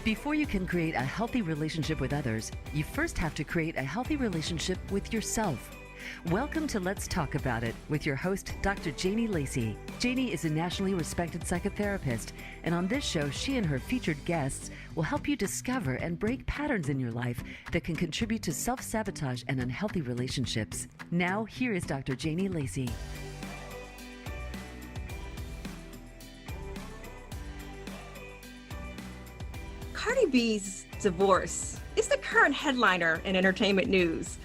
Before you can create a healthy relationship with others, you first have to create a healthy relationship with yourself. Welcome to Let's Talk About It with your host, Dr. Janie Lacey. Janie is a nationally respected psychotherapist, and on this show, she and her featured guests will help you discover and break patterns in your life that can contribute to self-sabotage and unhealthy relationships. Now, here is Dr. Janie Lacey. Cardi B's divorce is the current headliner in entertainment news.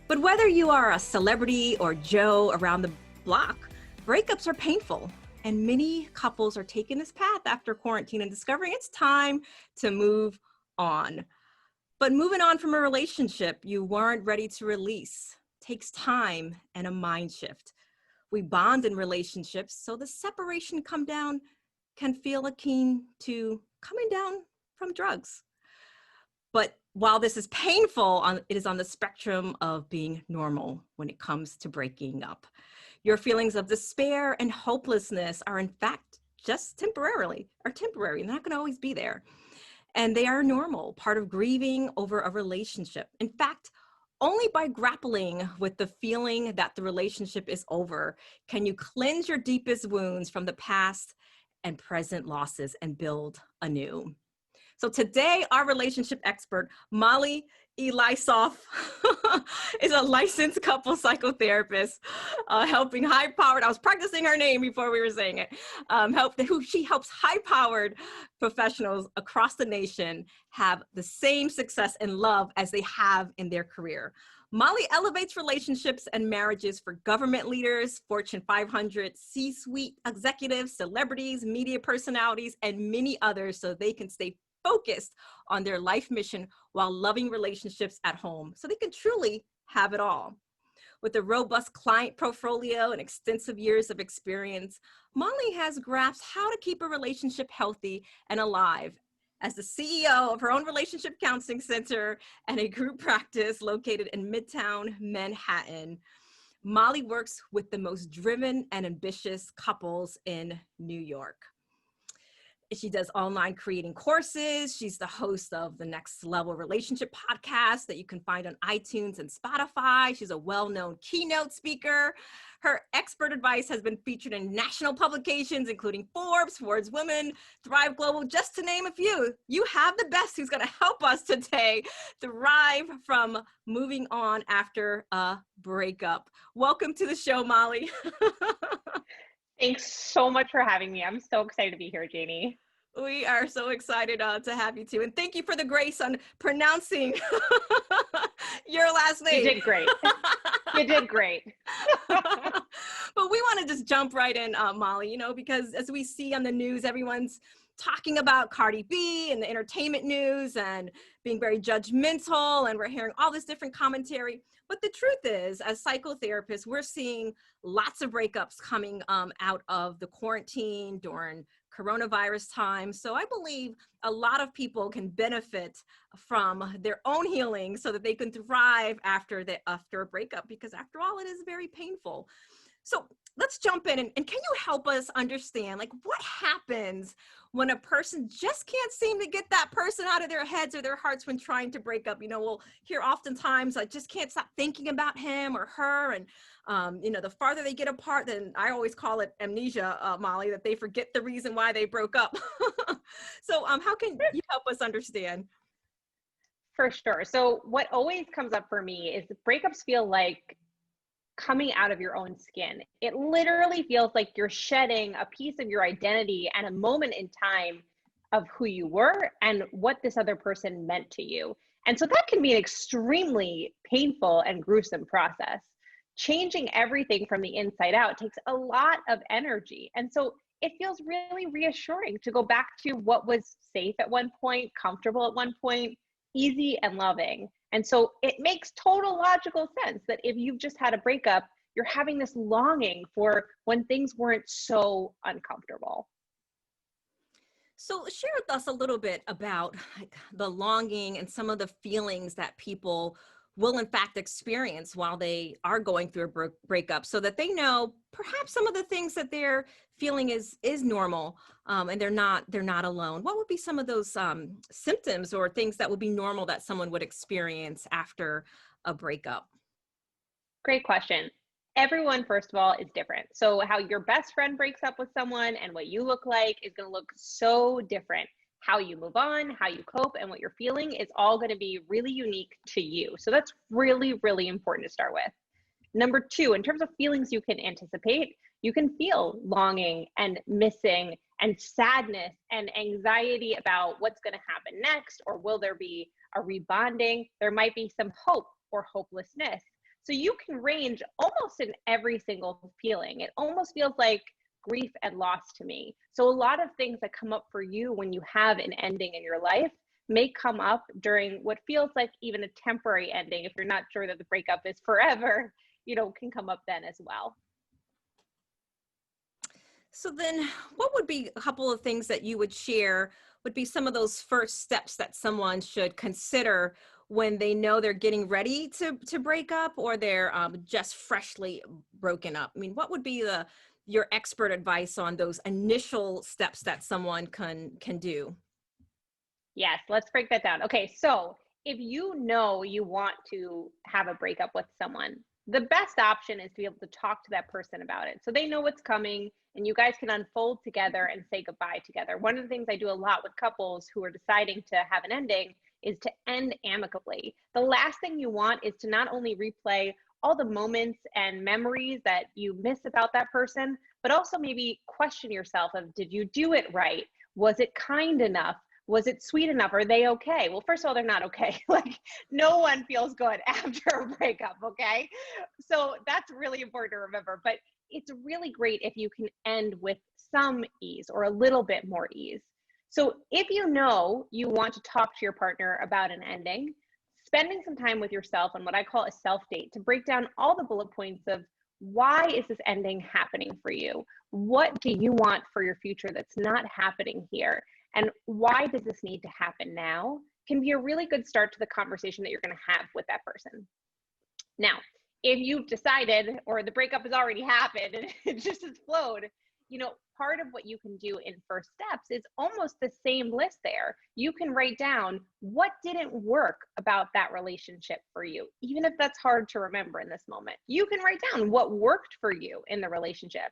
But whether you are a celebrity or Joe around the block, breakups are painful. And many couples are taking this path after quarantine and discovering it's time to move on. But moving on from a relationship you weren't ready to release takes time and a mind shift. We bond in relationships, so the separation come down can feel akin to coming down from drugs. But while this is painful, it is on the spectrum of being normal when it comes to breaking up. Your feelings of despair and hopelessness are in fact just temporary. They're not going to always be there. And they are normal, part of grieving over a relationship. In fact, only by grappling with the feeling that the relationship is over can you cleanse your deepest wounds from the past and present losses and build anew. So today, our relationship expert, Molly Elisoff, is a licensed couple psychotherapist, helping high-powered, I was practicing her name before we were saying it, she helps high-powered professionals across the nation have the same success and love as they have in their career. Molly elevates relationships and marriages for government leaders, Fortune 500, C-suite executives, celebrities, media personalities, and many others so they can stay focused on their life mission while loving relationships at home so they can truly have it all. With a robust client portfolio and extensive years of experience, Molly has grasped how to keep a relationship healthy and alive. As the CEO of her own relationship counseling center and a group practice located in Midtown Manhattan, Molly works with the most driven and ambitious couples in New York. She does online creating courses. She's the host of the Next Level Relationship podcast that you can find on iTunes and Spotify. She's a well-known keynote speaker. Her expert advice has been featured in national publications, including Forbes, Forbes Women, Thrive Global, just to name a few. You have the best who's going to help us today thrive from moving on after a breakup. Welcome to the show, Molly. Thanks so much for having me. I'm so excited to be here, Janie. We are so excited to have you too. And thank you for the grace on pronouncing your last name. You did great. You did great. But we want to just jump right in, Molly, because as we see on the news, everyone's talking about Cardi B and the entertainment news and being very judgmental, and we're hearing all this different commentary. But the truth is, as psychotherapists, we're seeing lots of breakups coming out of the quarantine during coronavirus time. So I believe a lot of people can benefit from their own healing so that they can thrive after a breakup, because after all, it is very painful. So let's jump in and can you help us understand, what happens when a person just can't seem to get that person out of their heads or their hearts when trying to break up? We'll hear oftentimes, I just can't stop thinking about him or her. And, the farther they get apart, then I always call it amnesia, Molly, that they forget the reason why they broke up. So how can you help us understand? For sure. So what always comes up for me is breakups feel like coming out of your own skin. It literally feels like you're shedding a piece of your identity and a moment in time of who you were and what this other person meant to you. And so that can be an extremely painful and gruesome process. Changing everything from the inside out takes a lot of energy. And so it feels really reassuring to go back to what was safe at one point, comfortable at one point, easy and loving. And so it makes total logical sense that if you've just had a breakup, you're having this longing for when things weren't so uncomfortable. So share with us a little bit about the longing and some of the feelings that people will in fact experience while they are going through a breakup, so that they know perhaps some of the things that they're feeling is normal, and they're not alone. What would be some of those symptoms or things that would be normal that someone would experience after a breakup? Great question. Everyone, first of all, is different. So, how your best friend breaks up with someone and what you look like is going to look so different. How you move on, how you cope, and what you're feeling is all going to be really unique to you. So, that's really, really important to start with. Number two, in terms of feelings you can anticipate, you can feel longing and missing and sadness and anxiety about what's going to happen next, or will there be a rebonding? There might be some hope or hopelessness. So you can range almost in every single feeling. It almost feels like grief and loss to me. So a lot of things that come up for you when you have an ending in your life may come up during what feels like even a temporary ending. If you're not sure that the breakup is forever, can come up then as well. So then what would be a couple of things that you would share would be some of those first steps that someone should consider when they know they're getting ready to break up, or they're just freshly broken up? I mean, what would be your expert advice on those initial steps that someone can do? Yes, let's break that down. Okay, so if you know you want to have a breakup with someone, the best option is to be able to talk to that person about it so they know what's coming and you guys can unfold together and say goodbye together. One of the things I do a lot with couples who are deciding to have an ending is to end amicably. The last thing you want is to not only replay all the moments and memories that you miss about that person, but also maybe question yourself of, did you do it right? Was it kind enough? Was it sweet enough? Are they okay? Well, first of all, they're not okay. Like, no one feels good after a breakup, okay? So that's really important to remember. But it's really great if you can end with some ease or a little bit more ease. So if you know you want to talk to your partner about an ending, spending some time with yourself on what I call a self date to break down all the bullet points of, why is this ending happening for you? What do you want for your future that's not happening here? And why does this need to happen now? Can be a really good start to the conversation that you're going to have with that person. Now, if you've decided, or the breakup has already happened and it just has flowed, part of what you can do in first steps is almost the same list there. You can write down what didn't work about that relationship for you, even if that's hard to remember in this moment. You can write down what worked for you in the relationship.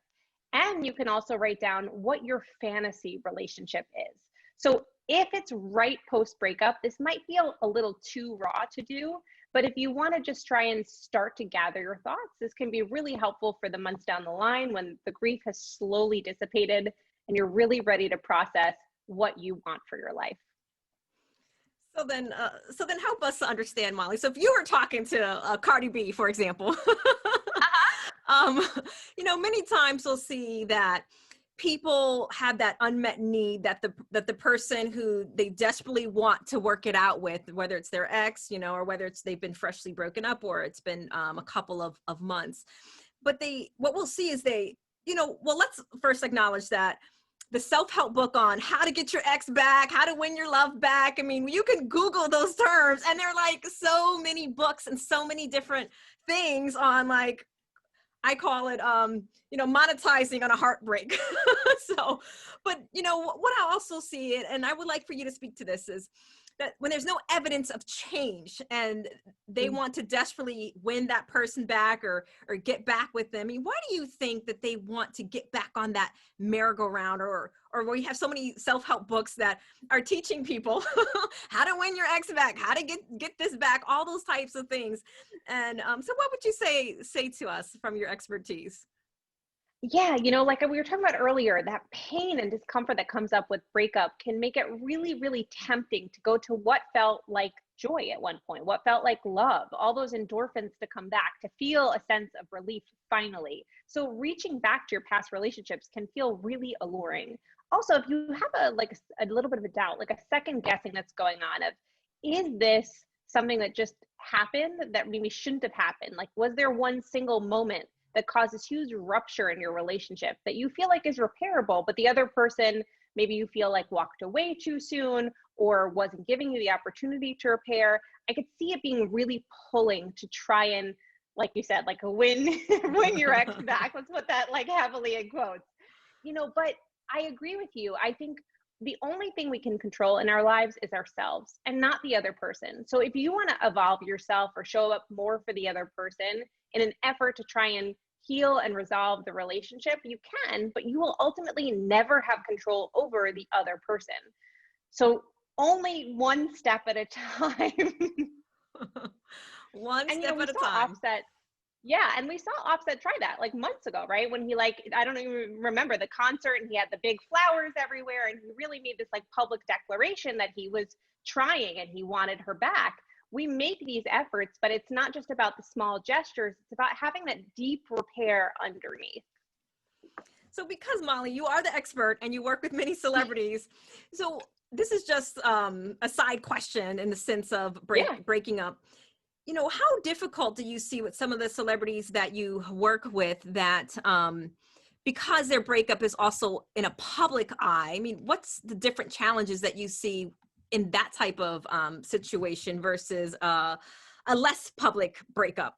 And you can also write down what your fantasy relationship is. So if it's right post breakup, this might feel a little too raw to do, but if you want to just try and start to gather your thoughts, this can be really helpful for the months down the line when the grief has slowly dissipated and you're really ready to process what you want for your life. So then help us understand, Molly. So if you were talking to Cardi B, for example, many times we'll see that people have that unmet need that the person who they desperately want to work it out with, whether it's their ex, or whether it's they've been freshly broken up or it's been a couple of months. But what we'll see is let's first acknowledge that the self-help book on how to get your ex back, how to win your love back. I mean, you can Google those terms and there are like so many books and so many different things on, like, I call it, monetizing on a heartbreak. But what I also see it, and I would like for you to speak to this, is that when there's no evidence of change and they want to desperately win that person back or get back with them, I mean, why do you think that they want to get back on that merry-go-round, or we have so many self-help books that are teaching people how to win your ex back, how to get this back, all those types of things. And so what would you say to us from your expertise? Yeah, like we were talking about earlier, that pain and discomfort that comes up with breakup can make it really, really tempting to go to what felt like joy at one point, what felt like love, all those endorphins to come back, to feel a sense of relief finally. So reaching back to your past relationships can feel really alluring. Also, if you have a little bit of a doubt, like a second guessing that's going on of, is this something that just happened that maybe shouldn't have happened? Like, was there one single moment that causes huge rupture in your relationship that you feel like is repairable, but the other person, maybe you feel like walked away too soon, or wasn't giving you the opportunity to repair. I could see it being really pulling to try and, like you said, like a win, win your ex back. Let's put that like heavily in quotes, but I agree with you. I think the only thing we can control in our lives is ourselves and not the other person. So if you want to evolve yourself or show up more for the other person in an effort to try and heal and resolve the relationship, you can, but you will ultimately never have control over the other person. So only one step at a time. One And step we at a saw time. Offset. Yeah, and we saw Offset try that like months ago, right? When he I don't even remember the concert, and he had the big flowers everywhere, and he really made this like public declaration that he was trying and he wanted her back. We make these efforts, but it's not just about the small gestures, it's about having that deep repair underneath. So because Molly, you are the expert and you work with many celebrities, so this is just a side question in the sense of breaking up. How difficult do you see with some of the celebrities that you work with that because their breakup is also in a public eye? I mean, what's the different challenges that you see in that type of situation versus a less public breakup?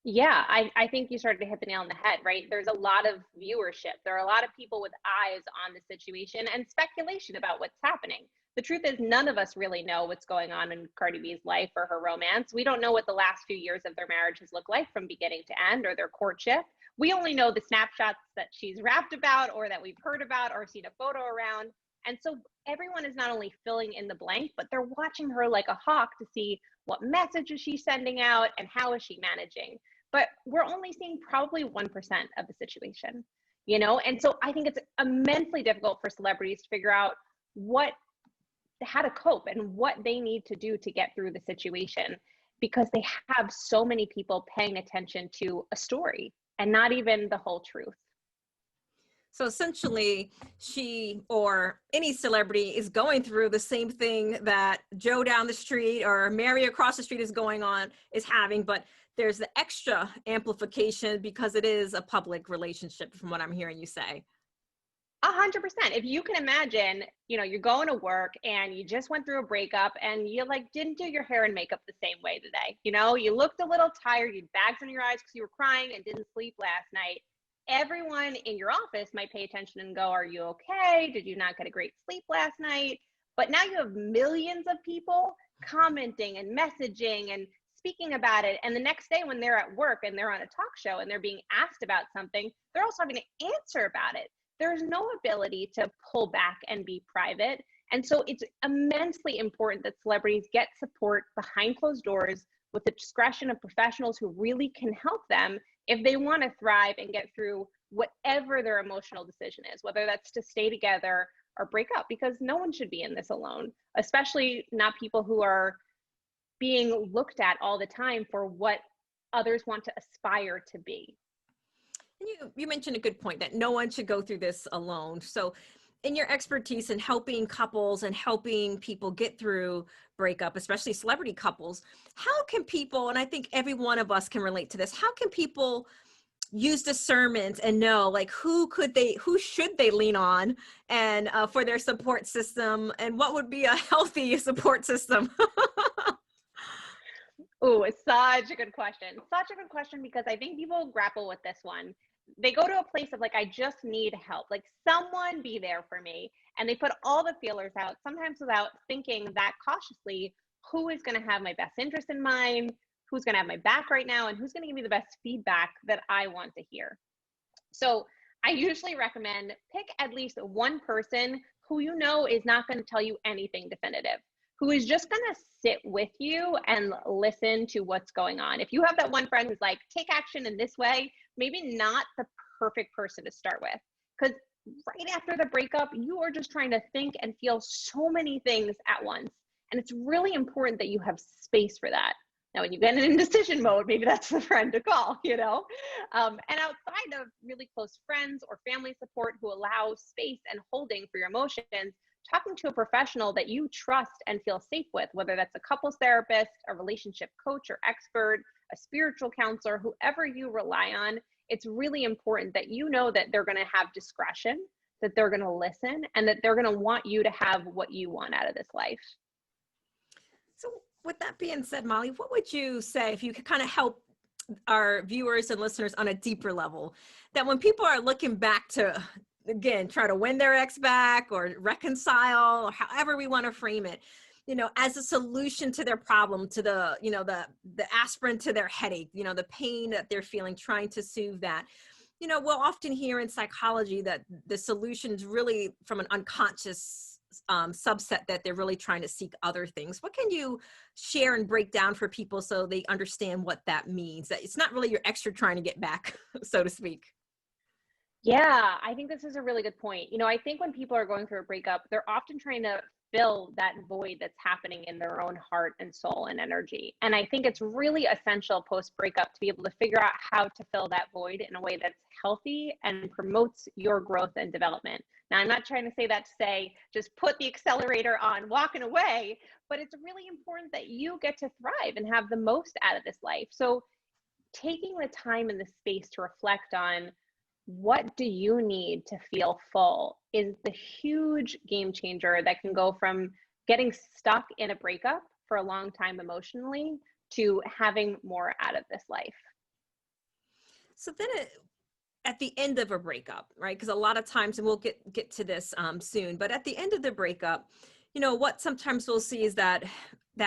Yeah, I think you started to hit the nail on the head, right? There's a lot of viewership. There are a lot of people with eyes on the situation and speculation about what's happening. The truth is, none of us really know what's going on in Cardi B's life or her romance. We don't know what the last few years of their marriages look like from beginning to end, or their courtship. We only know the snapshots that she's rapped about or that we've heard about or seen a photo around. And so everyone is not only filling in the blank, but they're watching her like a hawk to see what message is she sending out and how is she managing. But we're only seeing probably 1% of the situation, And so I think it's immensely difficult for celebrities to figure out how to cope and what they need to do to get through the situation, because they have so many people paying attention to a story and not even the whole truth. So essentially, she or any celebrity is going through the same thing that Joe down the street or Mary across the street is having, but there's the extra amplification because it is a public relationship, from what I'm hearing you say. 100%. If you can imagine, you're going to work and you just went through a breakup and you didn't do your hair and makeup the same way today. You looked a little tired, you had bags under your eyes because you were crying and didn't sleep last night. Everyone in your office might pay attention and go, are you okay? Did you not get a great sleep last night? But now you have millions of people commenting and messaging and speaking about it. And the next day when they're at work and they're on a talk show and they're being asked about something, they're also having to answer about it. There's no ability to pull back and be private. And so it's immensely important that celebrities get support behind closed doors with the discretion of professionals who really can help them if they want to thrive and get through whatever their emotional decision is, whether that's to stay together or break up, because no one should be in this alone, especially not people who are being looked at all the time for what others want to aspire to be. You mentioned a good point that no one should go through this alone. So in your expertise in helping couples and helping people get through breakup, especially celebrity couples, how can people, and I think every one of us can relate to this, how can people use discernment and know who should they lean on and for their support system, and what would be a healthy support system? Oh, it's such a good question. Such a good question, because I think people grapple with this one. They go to a place of I just need help, someone be there for me. And they put all the feelers out, sometimes without thinking that cautiously, who is going to have my best interest in mind, who's going to have my back right now, and who's going to give me the best feedback that I want to hear. So I usually recommend pick at least one person who is not going to tell you anything definitive, who is just going to sit with you and listen to what's going on. If you have that one friend who's take action in this way, maybe not the perfect person to start with, because right after the breakup, you are just trying to think and feel so many things at once. And it's really important that you have space for that. Now, when you get in indecision mode, maybe that's the friend to call, And outside of really close friends or family support who allow space and holding for your emotions, talking to a professional that you trust and feel safe with, whether that's a couples therapist, a relationship coach or expert, a spiritual counselor, whoever you rely on, it's really important that that they're going to have discretion, that they're going to listen and that they're going to want you to have what you want out of this life. So with that being said, Molly, what would you say if you could kind of help our viewers and listeners on a deeper level, that when people are looking back to, again, try to win their ex back or reconcile, or however we want to frame it, as a solution to their problem, to the, the aspirin to their headache, the pain that they're feeling, trying to soothe that. We'll often hear in psychology that the solution is really from an unconscious subset, that they're really trying to seek other things. What can you share and break down for people so they understand what that means? That it's not really your extra trying to get back, so to speak. Yeah, I think this is a really good point. I think when people are going through a breakup, they're often trying to fill that void that's happening in their own heart and soul and energy. And I think it's really essential post breakup to be able to figure out how to fill that void in a way that's healthy and promotes your growth and development. Now, I'm not trying to say that to say just put the accelerator on walking away, but it's really important that you get to thrive and have the most out of this life. So taking the time and the space to reflect on what do you need to feel full is the huge game changer that can go from getting stuck in a breakup for a long time emotionally to having more out of this life. So then at the end of a breakup, right? Because a lot of times, and we'll get to this soon, but at the end of the breakup, what sometimes we'll see is that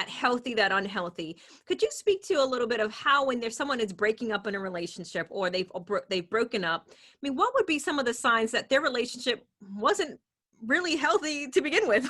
healthy, that unhealthy. Could you speak to a little bit of how, when there's someone is breaking up in a relationship, or they've broken up, what would be some of the signs that their relationship wasn't really healthy to begin with?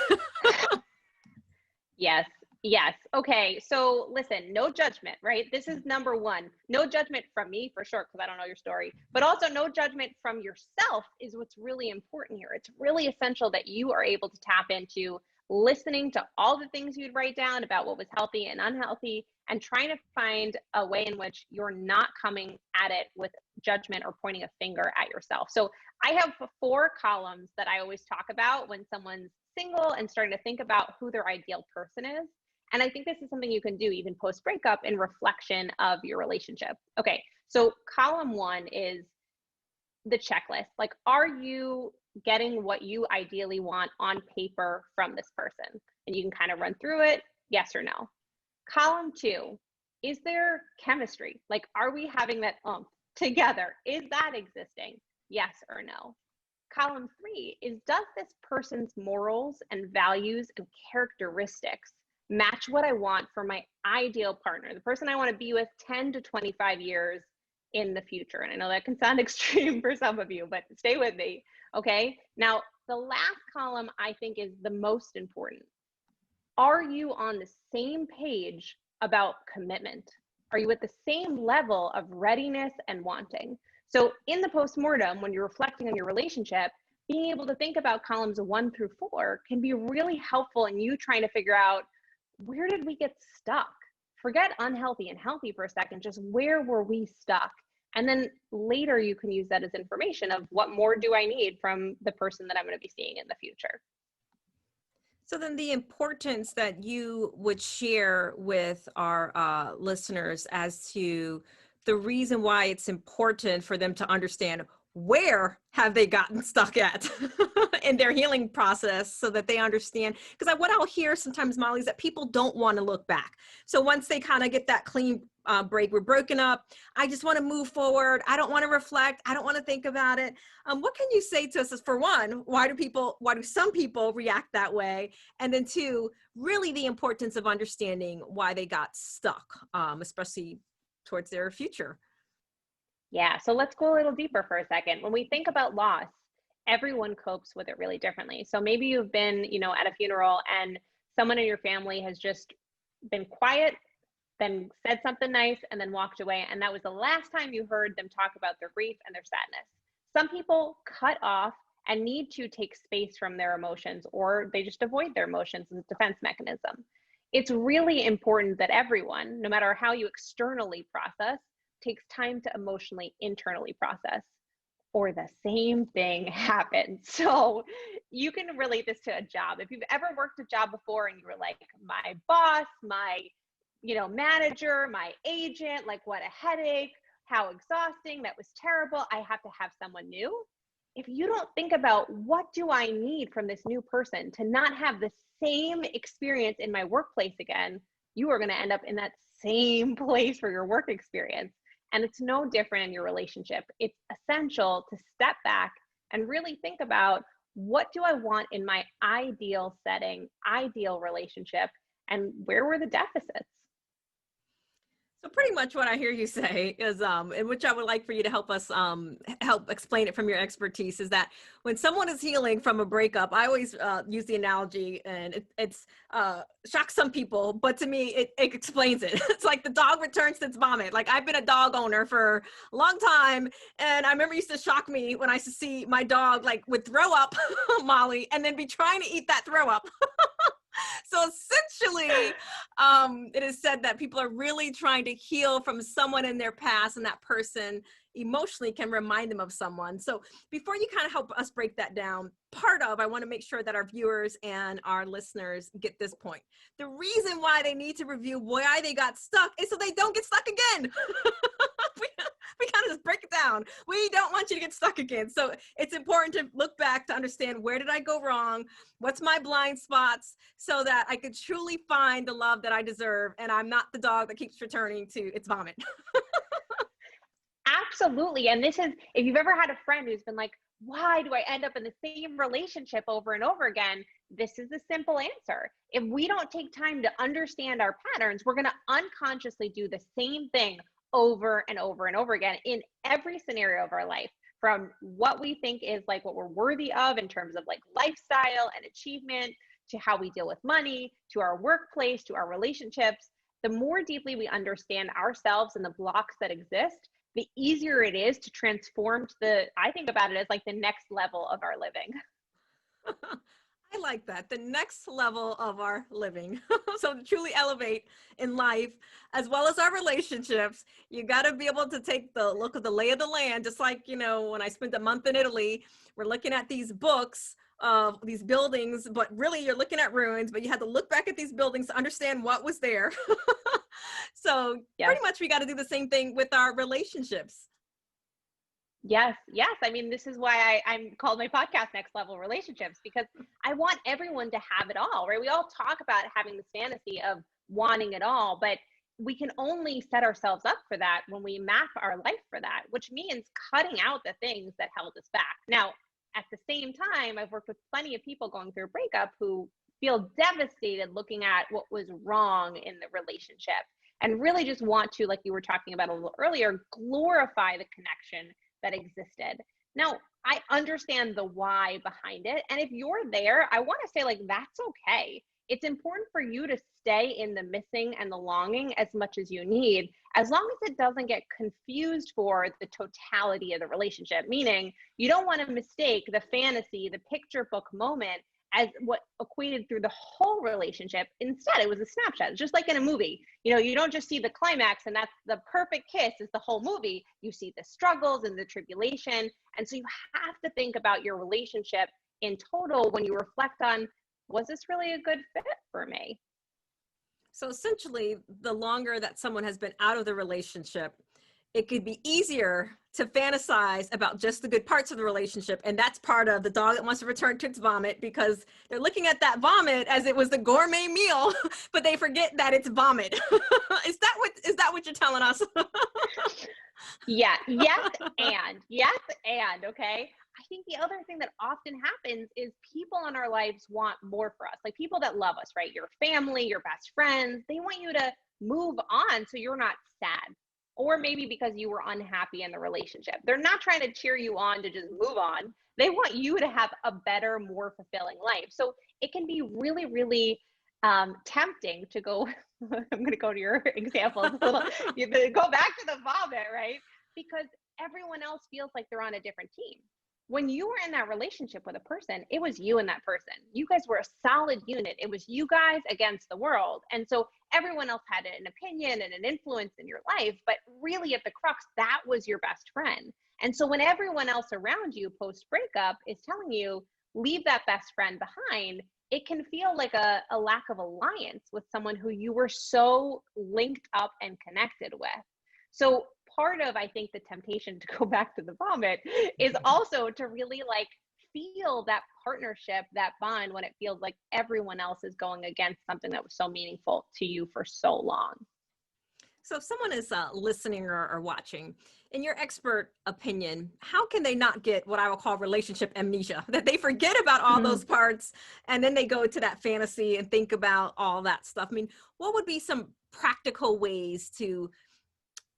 Yes. Okay. So listen, no judgment, right? This is number one. No judgment from me for sure, because I don't know your story, but also no judgment from yourself is what's really important here. It's really essential that you are able to tap into listening to all the things you'd write down about what was healthy and unhealthy, and trying to find a way in which you're not coming at it with judgment or pointing a finger at yourself. So I have 4 columns that I always talk about when someone's single and starting to think about who their ideal person is. And I think this is something you can do even post breakup in reflection of your relationship. Okay, so column 1 is the checklist. Like, are you getting what you ideally want on paper from this person? And you can kind of run through it, yes or no. Column 2, is there chemistry? Like, are we having that together? Is that existing? Yes or no. Column 3 is, does this person's morals and values and characteristics match what I want for my ideal partner, the person I want to be with 10 to 25 years in the future? And I know that can sound extreme for some of you, but stay with me. Okay. Now, the last column I think is the most important. Are you on the same page about commitment? Are you at the same level of readiness and wanting? So in the postmortem, when you're reflecting on your relationship, being able to think about columns 1 through 4 can be really helpful in you trying to figure out, where did we get stuck? Forget unhealthy and healthy for a second, just where were we stuck? And then later you can use that as information of, what more do I need from the person that I'm going to be seeing in the future? So then the importance that you would share with our listeners as to the reason why it's important for them to understand, where have they gotten stuck at in their healing process, so that they understand. Because what I'll hear sometimes, Molly, is that people don't want to look back. So once they kind of get that clean break, we're broken up, I just want to move forward. I don't want to reflect. I don't want to think about it. What can you say to us as, for one, why do some people react that way? And then 2, really the importance of understanding why they got stuck, especially towards their future. Yeah, so let's go a little deeper for a second. When we think about loss, everyone copes with it really differently. So maybe you've been, at a funeral and someone in your family has just been quiet, then said something nice, and then walked away. And that was the last time you heard them talk about their grief and their sadness. Some people cut off and need to take space from their emotions, or they just avoid their emotions as a defense mechanism. It's really important that everyone, no matter how you externally process, takes time to emotionally, internally process, or the same thing happens. So you can relate this to a job. If you've ever worked a job before and you were like, my boss, my manager, my agent, like, what a headache, how exhausting, that was terrible, I have to have someone new. if you don't think about what do I need from this new person to not have the same experience in my workplace again, you are going to end up in that same place for your work experience. And it's no different in your relationship. It's essential to step back and really think about, what do I want in my ideal setting, ideal relationship, and where were the deficits? So pretty much what I hear you say is, and which I would like for you to help us help explain it from your expertise, is that when someone is healing from a breakup, I always use the analogy, and it's shocks some people, but to me, it explains it. It's like the dog returns to its vomit. Like, I've been a dog owner for a long time, and I remember it used to shock me when I used to see my dog like would throw up, Molly, and then be trying to eat that throw up. So essentially, it is said that people are really trying to heal from someone in their past, and that person emotionally can remind them of someone. So before you kind of help us break that down, I want to make sure that our viewers and our listeners get this point. The reason why they need to review why they got stuck is so they don't get stuck again. We kind of just break it down. We don't want you to get stuck again. So it's important to look back to understand, where did I go wrong? What's my blind spots, so that I could truly find the love that I deserve, and I'm not the dog that keeps returning to its vomit. Absolutely. And this is, if you've ever had a friend who's been like, why do I end up in the same relationship over and over again? This is the simple answer. If we don't take time to understand our patterns, we're going to unconsciously do the same thing over and over and over again in every scenario of our life, from what we think is like what we're worthy of in terms of like lifestyle and achievement, to how we deal with money, to our workplace, to our relationships. The more deeply we understand ourselves and the blocks that exist, the easier it is to transform to I think about it as like the next level of our living. I like that. The next level of our living. So to truly elevate in life, as well as our relationships, you got to be able to take the look of the lay of the land. Just like, when I spent a month in Italy, we're looking at these books of these buildings, but really you're looking at ruins, but you had to look back at these buildings to understand what was there. So Yes. pretty much we got to do the same thing with our relationships. Yes. I mean, this is why I'm called my podcast Next Level Relationships, because I want everyone to have it all, right? We all talk about having this fantasy of wanting it all, but we can only set ourselves up for that when we map our life for that, which means cutting out the things that held us back. Now, at the same time, I've worked with plenty of people going through a breakup who feel devastated looking at what was wrong in the relationship, and really just want to, like you were talking about a little earlier, glorify the connection that existed. Now, I understand the why behind it. And if you're there, I want to say, like, that's okay. It's important for you to stay in the missing and the longing as much as you need, as long as it doesn't get confused for the totality of the relationship. Meaning, you don't want to mistake the fantasy, the picture book moment as what equated through the whole relationship. Instead, it was a snapshot. It's just like in a movie. You don't just see the climax and that's the perfect kiss is the whole movie. You see the struggles and the tribulation. And so you have to think about your relationship in total when you reflect on, was this really a good fit for me? So essentially, the longer that someone has been out of the relationship, it could be easier to fantasize about just the good parts of the relationship. And that's part of the dog that wants to return to its vomit, because they're looking at that vomit as it was the gourmet meal, but they forget that it's vomit. Is that what you're telling us? Yeah. Yes. And okay. I think the other thing that often happens is people in our lives want more for us, like people that love us, right? Your family, your best friends, they want you to move on so you're not sad. Or maybe because you were unhappy in the relationship. They're not trying to cheer you on to just move on. They want you to have a better, more fulfilling life. So it can be really, really tempting to go, I'm going to go to your example, go back to the vomit, right? Because everyone else feels like they're on a different team. When you were in that relationship with a person, it was you and that person. You guys were a solid unit. It was you guys against the world. And so everyone else had an opinion and an influence in your life, but really at the crux, that was your best friend. And so when everyone else around you post breakup is telling you, leave that best friend behind, it can feel like a lack of alliance with someone who you were so linked up and connected with. So part of, I think, the temptation to go back to the vomit is also to really like feel that partnership, that bond, when it feels like everyone else is going against something that was so meaningful to you for so long. So if someone is listening or watching, in your expert opinion, how can they not get what I will call relationship amnesia, that they forget about all those parts and then they go to that fantasy and think about all that stuff? I mean, what would be some practical ways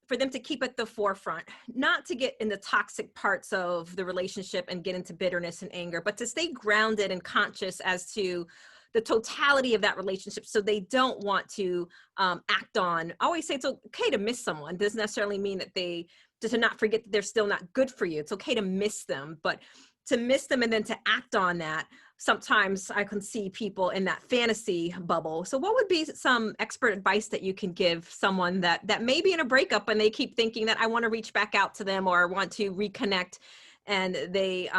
for them to keep at the forefront, not to get in the toxic parts of the relationship and get into bitterness and anger, but to stay grounded and conscious as to the totality of that relationship, so they don't want to act on. I always say it's okay to miss someone. It doesn't necessarily mean that to not forget that they're still not good for you. It's okay to miss them, but to miss them and then to act on that, sometimes I can see people in that fantasy bubble. So what would be some expert advice that you can give someone that may be in a breakup and they keep thinking that I want to reach back out to them or want to reconnect, and they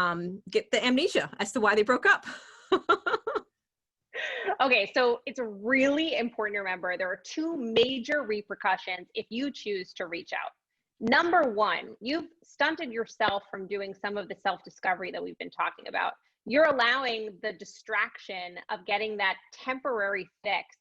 get the amnesia as to why they broke up? Okay, so it's really important to remember there are two major repercussions if you choose to reach out. Number one, you've stunted yourself from doing some of the self-discovery that we've been talking about. You're allowing the distraction of getting that temporary fix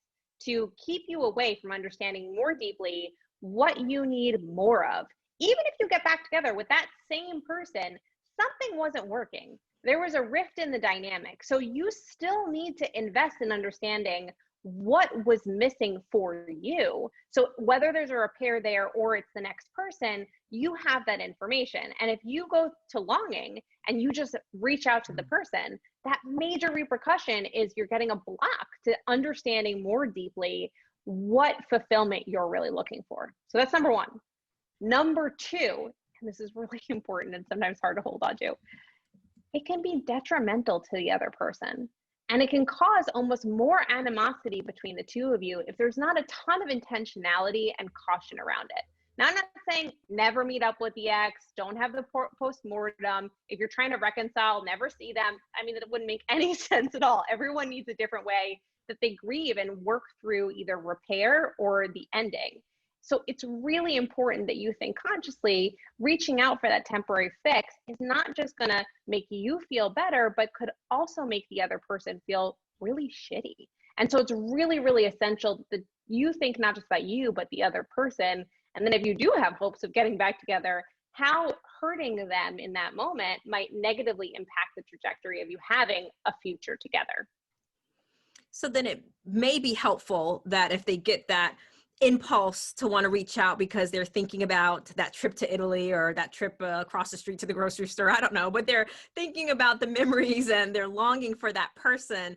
to keep you away from understanding more deeply what you need more of. Even if you get back together with that same person, something wasn't working. There was a rift in the dynamic. So you still need to invest in understanding what was missing for you. So whether there's a repair there or it's the next person, you have that information. And if you go to longing and you just reach out to the person, that major repercussion is you're getting a block to understanding more deeply what fulfillment you're really looking for. So that's number one. Number two, and this is really important and sometimes hard to hold on to, it can be detrimental to the other person. And it can cause almost more animosity between the two of you if there's not a ton of intentionality and caution around it. Now, I'm not saying never meet up with the ex, don't have the post-mortem. If you're trying to reconcile, never see them. I mean, that wouldn't make any sense at all. Everyone needs a different way that they grieve and work through either repair or the ending. So it's really important that you think consciously. Reaching out for that temporary fix is not just going to make you feel better, but could also make the other person feel really shitty. And so it's really, really essential that you think not just about you, but the other person. And then if you do have hopes of getting back together, how hurting them in that moment might negatively impact the trajectory of you having a future together. So then it may be helpful that if they get that impulse to want to reach out because they're thinking about that trip to Italy or that trip across the street to the grocery store, I don't know, but they're thinking about the memories and they're longing for that person.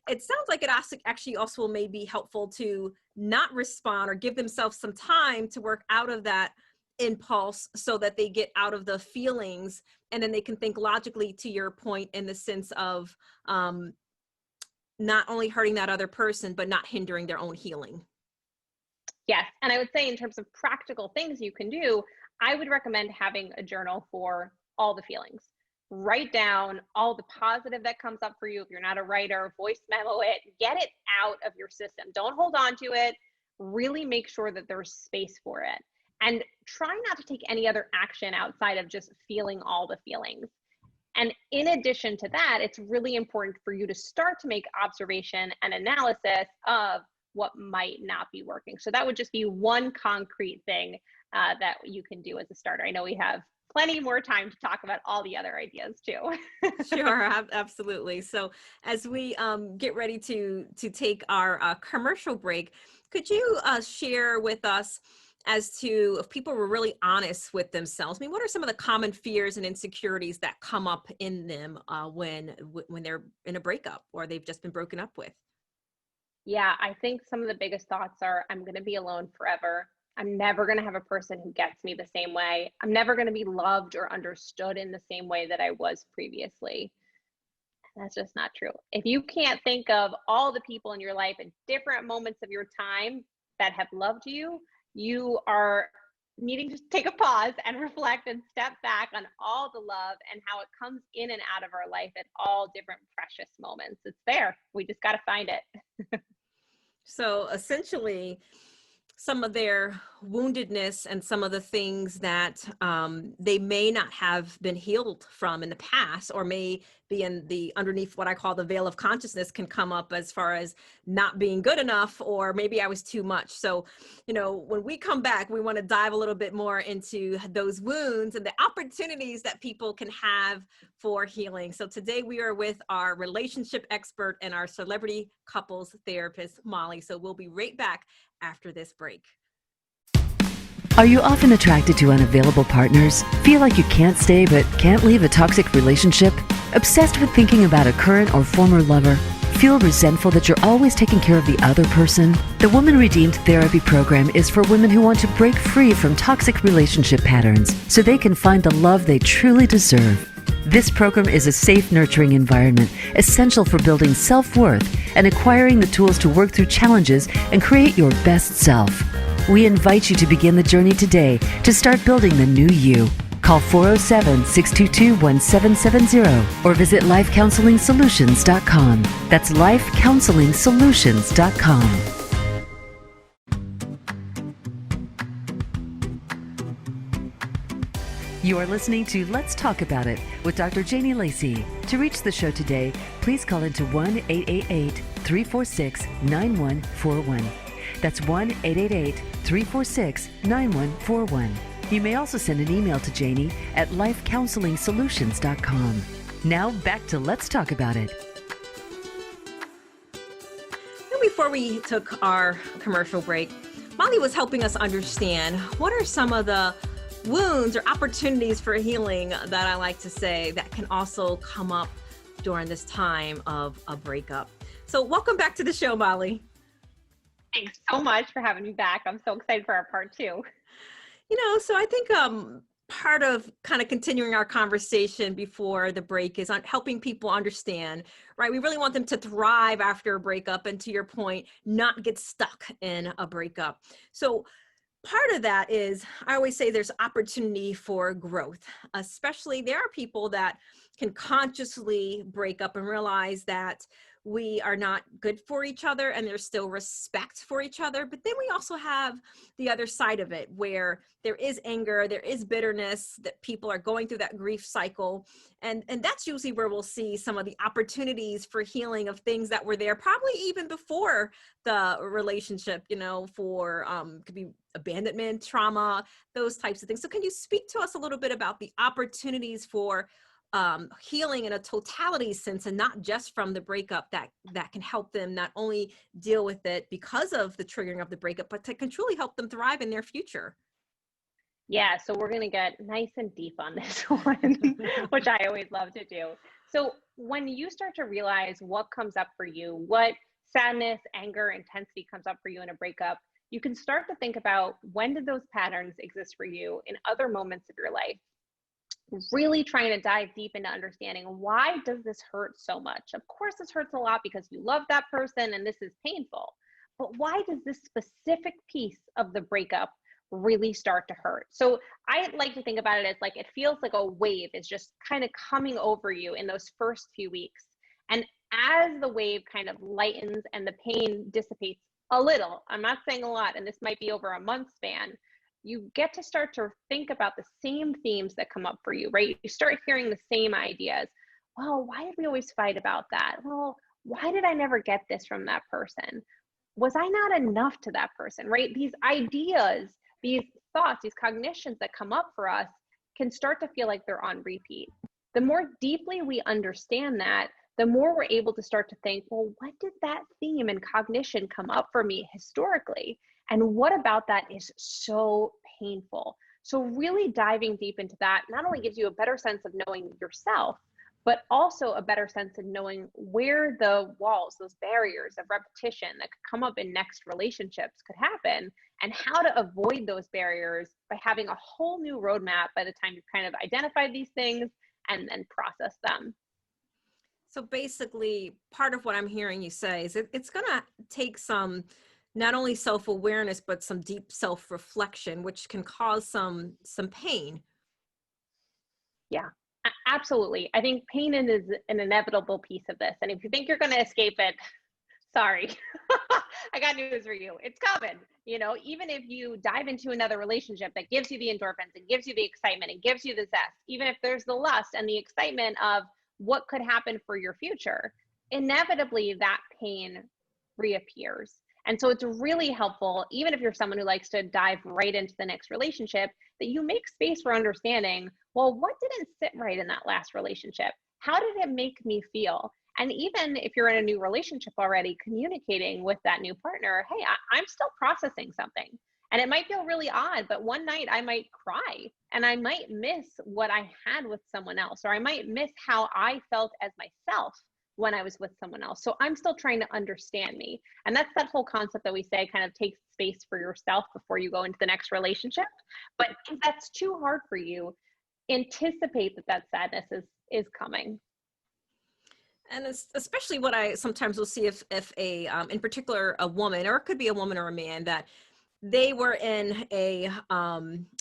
It sounds like it actually also may be helpful to not respond or give themselves some time to work out of that impulse so that they get out of the feelings, and then they can think logically, to your point, in the sense of not only hurting that other person, but not hindering their own healing. Yes. And I would say in terms of practical things you can do, I would recommend having a journal for all the feelings. Write down all the positive that comes up for you. If you're not a writer, voice memo it, get it out of your system. Don't hold on to it. Really make sure that there's space for it. And try not to take any other action outside of just feeling all the feelings. And in addition to that, it's really important for you to start to make observation and analysis of what might not be working. So that would just be one concrete thing that you can do as a starter. I know we have plenty more time to talk about all the other ideas too. Sure, absolutely. So as we get ready to take our commercial break, could you share with us as to, if people were really honest with themselves, I mean, what are some of the common fears and insecurities that come up in them when they're in a breakup or they've just been broken up with? Yeah, I think some of the biggest thoughts are, I'm going to be alone forever. I'm never going to have a person who gets me the same way. I'm never going to be loved or understood in the same way that I was previously. That's just not true. If you can't think of all the people in your life at different moments of your time that have loved you, you are needing to take a pause and reflect and step back on all the love and how it comes in and out of our life at all different precious moments. It's there. We just got to find it. So essentially, some of their woundedness and some of the things that they may not have been healed from in the past, or may be in the underneath what I call the veil of consciousness, can come up as far as not being good enough, or maybe I was too much. So, when we come back, we want to dive a little bit more into those wounds and the opportunities that people can have for healing. So today we are with our relationship expert and our celebrity couples therapist, Molly. So we'll be right back after this break. Are you often attracted to unavailable partners? Feel like you can't stay but can't leave a toxic relationship? Obsessed with thinking about a current or former lover? Feel resentful that you're always taking care of the other person? The Woman Redeemed Therapy Program is for women who want to break free from toxic relationship patterns so they can find the love they truly deserve. This program is a safe, nurturing environment essential for building self-worth and acquiring the tools to work through challenges and create your best self. We invite you to begin the journey today to start building the new you. Call 407-622-1770 or visit lifecounseling.solutions.com. That's lifecounseling.solutions.com. You are listening to Let's Talk About It with Dr. Janie Lacey. To reach the show today, please call into 1-888-346-9141. That's 1-888-346-9141. You may also send an email to Janie at lifecounseling.solutions.com. Now back to Let's Talk About It. And before we took our commercial break, Molly was helping us understand what are some of the wounds or opportunities for healing that I like to say that can also come up during this time of a breakup. So welcome back to the show, Molly. Thanks so much for having me back. I'm so excited for our part two. So I think part of kind of continuing our conversation before the break is on helping people understand, right? We really want them to thrive after a breakup, and to your point, not get stuck in a breakup. So part of that is, I always say there's opportunity for growth, especially there are people that can consciously break up and realize that we are not good for each other and there's still respect for each other. But then we also have the other side of it where there is anger, there is bitterness, that people are going through that grief cycle. And that's usually where we'll see some of the opportunities for healing of things that were there probably even before the relationship, for could be abandonment, trauma, those types of things. So can you speak to us a little bit about the opportunities for healing in a totality sense, and not just from the breakup, that can help them not only deal with it because of the triggering of the breakup, but to can truly help them thrive in their future? Yeah, so we're going to get nice and deep on this one, which I always love to do. So when you start to realize what comes up for you, what sadness, anger, intensity comes up for you in a breakup, you can start to think about, when did those patterns exist for you in other moments of your life? Really trying to dive deep into understanding, why does this hurt so much? Of course, this hurts a lot because you love that person and this is painful. But why does this specific piece of the breakup really start to hurt? So I like to think about it as like, it feels like a wave is just kind of coming over you in those first few weeks. And as the wave kind of lightens and the pain dissipates a little, I'm not saying a lot, and this might be over a month span, you get to start to think about the same themes that come up for you, right? You start hearing the same ideas. Well, why did we always fight about that? Well, why did I never get this from that person? Was I not enough to that person, right? These ideas, these thoughts, these cognitions that come up for us can start to feel like they're on repeat. The more deeply we understand that, the more we're able to start to think, well, what did that theme and cognition come up for me historically? And what about that is so painful? So really diving deep into that not only gives you a better sense of knowing yourself, but also a better sense of knowing where the walls, those barriers of repetition that could come up in next relationships could happen, and how to avoid those barriers by having a whole new roadmap by the time you've kind of identified these things and then process them. So basically, part of what I'm hearing you say is it's going to take some not only self-awareness, but some deep self-reflection, which can cause some pain. Yeah, absolutely. I think pain is an inevitable piece of this. And if you think you're going to escape it, Sorry. I got news for you. It's coming. You know, even if you dive into another relationship that gives you the endorphins and gives you the excitement and gives you the zest, even if there's the lust and the excitement of what could happen for your future, inevitably that pain reappears. And so it's really helpful, even if you're someone who likes to dive right into the next relationship, that you make space for understanding, well, what didn't sit right in that last relationship? How did it make me feel? And even if you're in a new relationship already, communicating with that new partner, hey, I'm still processing something. And it might feel really odd, but one night I might cry and I might miss what I had with someone else, or I might miss how I felt as myself when I was with someone else. So I'm still trying to understand me. And that's that whole concept that we say kind of take space for yourself before you go into the next relationship. But if that's too hard for you, anticipate that sadness is coming. And it's especially what I sometimes will see if a in particular a woman, or it could be a woman or a man, that they were in a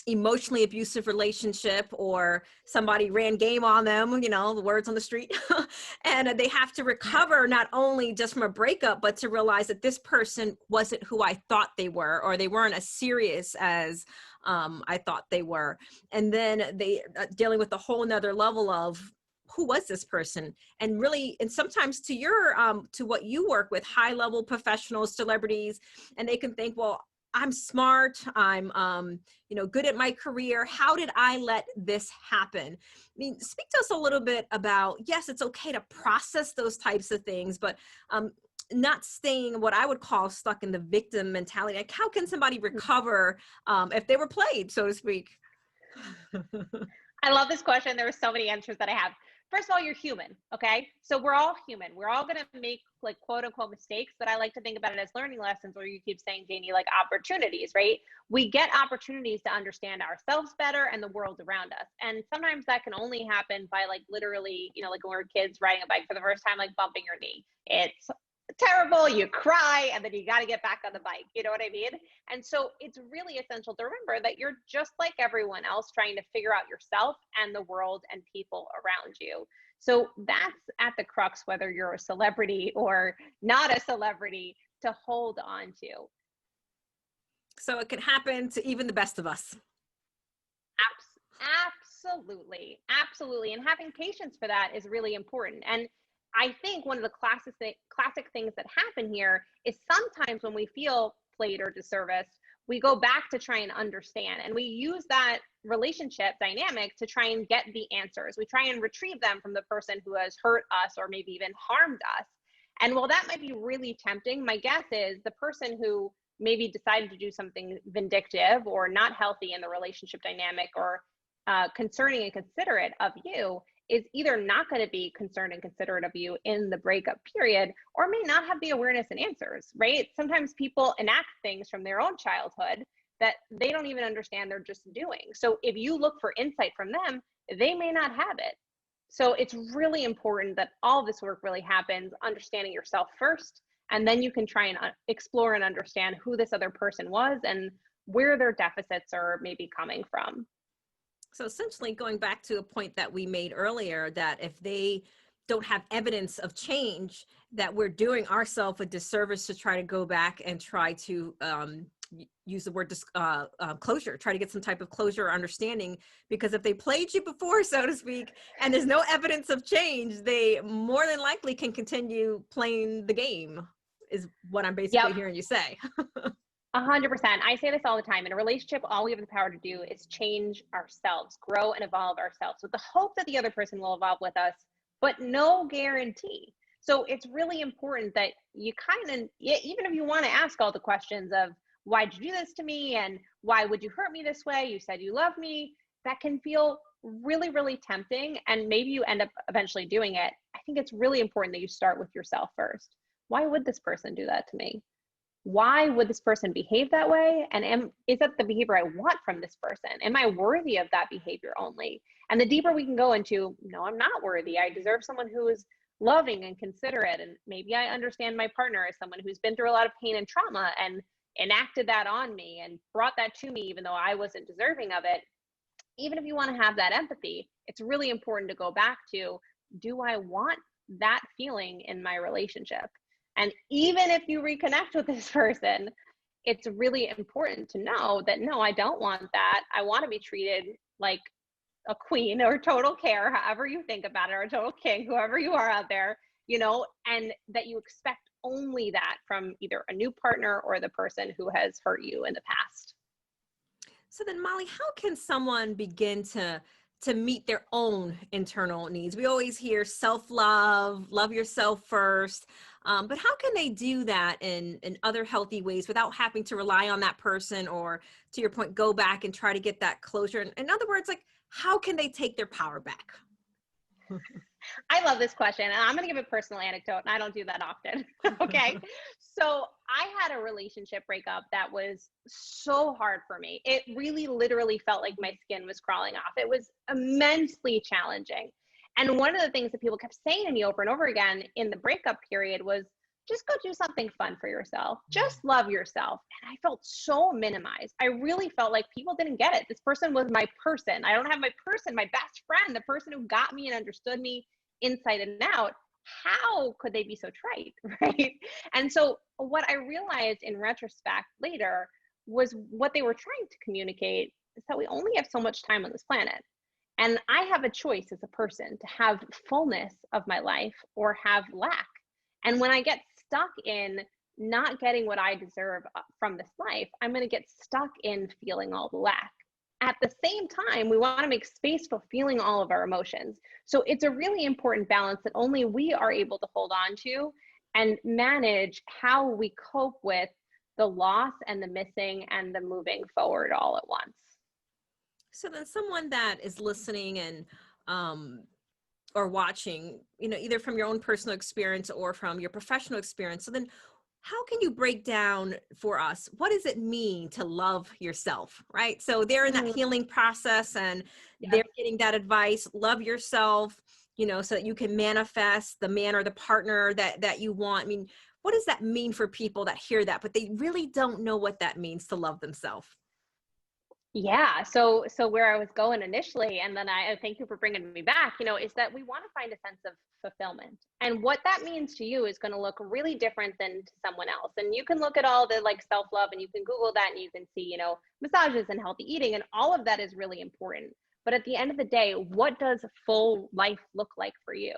emotionally abusive relationship, or somebody ran game on them, you know, the words on the street, and they have to recover not only just from a breakup, but to realize that this person wasn't who I thought they were, or they weren't as serious as I thought they were. And then they dealing with a whole nother level of, who was this person? And really, and sometimes to your to what you work with, high level professionals, celebrities, and they can think, well, I'm smart, I'm you know, good at my career, how did I let this happen? I mean, speak to us a little bit about, yes, it's okay to process those types of things, but not staying what I would call stuck in the victim mentality. Like, how can somebody recover if they were played, so to speak? I love this question. There are so many answers that I have. First of all, you're human, okay? So we're all human. We're all gonna make like quote unquote mistakes, but I like to think about it as learning lessons, or you keep saying, Janie, like opportunities, right? We get opportunities to understand ourselves better and the world around us. And sometimes that can only happen by like literally, you know, like when we're kids riding a bike for the first time, like bumping your knee. It's terrible, you cry, and then you got to get back on the bike. You know what I mean? And so it's really essential to remember that you're just like everyone else trying to figure out yourself and the world and people around you. So that's at the crux, whether you're a celebrity or not a celebrity, to hold on to. So it can happen to even the best of us. Absolutely. Absolutely. And having patience for that is really important. And I think one of the classic things that happen here is sometimes when we feel played or disserviced, we go back to try and understand, and we use that relationship dynamic to try and get the answers. We try and retrieve them from the person who has hurt us or maybe even harmed us. And while that might be really tempting, my guess is the person who maybe decided to do something vindictive or not healthy in the relationship dynamic, or concerning and considerate of you, is either not going to be concerned and considerate of you in the breakup period, or may not have the awareness and answers, right? Sometimes people enact things from their own childhood that they don't even understand, they're just doing. So if you look for insight from them, they may not have it. So it's really important that all this work really happens understanding yourself first, and then you can try and explore and understand who this other person was and where their deficits are maybe coming from. So essentially, going back to a point that we made earlier, that if they don't have evidence of change, that we're doing ourselves a disservice to try to go back and try to use the word closure, try to get some type of closure or understanding. Because if they played you before, so to speak, and there's no evidence of change, they more than likely can continue playing the game, is what I'm basically hearing you say. 100%. I say this all the time. In a relationship, all we have the power to do is change ourselves, grow and evolve ourselves with the hope that the other person will evolve with us, but no guarantee. So it's really important that you kind of, even if you want to ask all the questions of, why'd you do this to me? And why would you hurt me this way? You said you love me. That can feel really, really tempting. And maybe you end up eventually doing it. I think it's really important that you start with yourself first. Why would this person do that to me? Why would this person behave that way? And is that the behavior I want from this person? Am I worthy of that behavior only? And the deeper we can go into, no, I'm not worthy. I deserve someone who is loving and considerate. And maybe I understand my partner as someone who's been through a lot of pain and trauma and enacted that on me and brought that to me, even though I wasn't deserving of it. Even if you want to have that empathy, it's really important to go back to, do I want that feeling in my relationship? And even if you reconnect with this person, it's really important to know that, no, I don't want that. I want to be treated like a queen or total care, however you think about it, or a total king, whoever you are out there, and that you expect only that from either a new partner or the person who has hurt you in the past. So then, Molly, how can someone begin to meet their own internal needs? We always hear self-love, love yourself first, but how can they do that in other healthy ways without having to rely on that person, or, to your point, go back and try to get that closure? In other words, like, how can they take their power back? I love this question, and I'm going to give a personal anecdote, and I don't do that often. Okay. So I had a relationship breakup that was so hard for me. It really literally felt like my skin was crawling off. It was immensely challenging. And one of the things that people kept saying to me over and over again in the breakup period was, just go do something fun for yourself. Just love yourself. And I felt so minimized. I really felt like people didn't get it. This person was my person. I don't have my person, my best friend, the person who got me and understood me inside and out. How could they be so trite, right? And so what I realized in retrospect later was what they were trying to communicate is that we only have so much time on this planet. And I have a choice as a person to have fullness of my life or have lack. And when I get stuck in not getting what I deserve from this life, I'm going to get stuck in feeling all the lack. At the same time, we want to make space for feeling all of our emotions. So it's a really important balance that only we are able to hold on to and manage how we cope with the loss and the missing and the moving forward all at once. So then someone that is listening and or watching, either from your own personal experience or from your professional experience. So then how can you break down for us, what does it mean to love yourself, right? So they're in that healing process and they're getting that advice, love yourself, so that you can manifest the man or the partner that you want. I mean, what does that mean for people that hear that, but they really don't know what that means to love themselves? Yeah. So where I was going initially, and then I thank you for bringing me back, is that we want to find a sense of fulfillment. And what that means to you is going to look really different than to someone else. And you can look at all the self-love and you can Google that and you can see, massages and healthy eating, and all of that is really important. But at the end of the day, what does full life look like for you?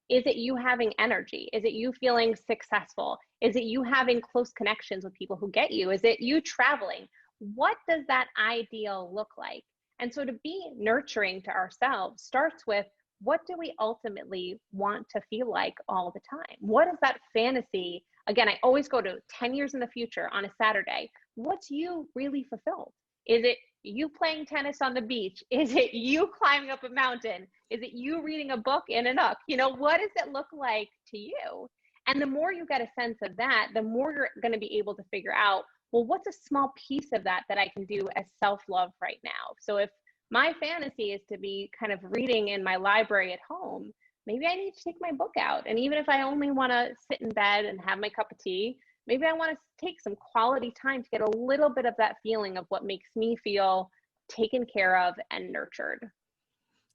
Is it you having energy? Is it you feeling successful? Is it you having close connections with people who get you? Is it you traveling? What does that ideal look like? And so to be nurturing to ourselves starts with, what do we ultimately want to feel like all the time? What is that fantasy? Again, I always go to 10 years in the future on a Saturday. What's you really fulfilled? Is it you playing tennis on the beach? Is it you climbing up a mountain? Is it you reading a book in a nook? What does it look like to you? And the more you get a sense of that, the more you're going to be able to figure out, well, what's a small piece of that I can do as self-love right now? So if my fantasy is to be kind of reading in my library at home, maybe I need to take my book out. And even if I only want to sit in bed and have my cup of tea, maybe I want to take some quality time to get a little bit of that feeling of what makes me feel taken care of and nurtured.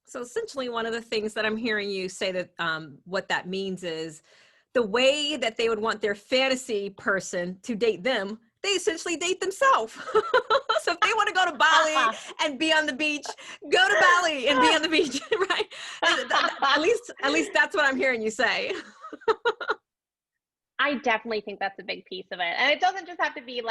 So essentially, one of the things that I'm hearing you say that what that means is the way that they would want their fantasy person to date them, they essentially date themselves. So if they want to go to Bali and be on the beach, go to Bali and be on the beach, right? At least that's what I'm hearing you say. I definitely think that's a big piece of it. And it doesn't just have to be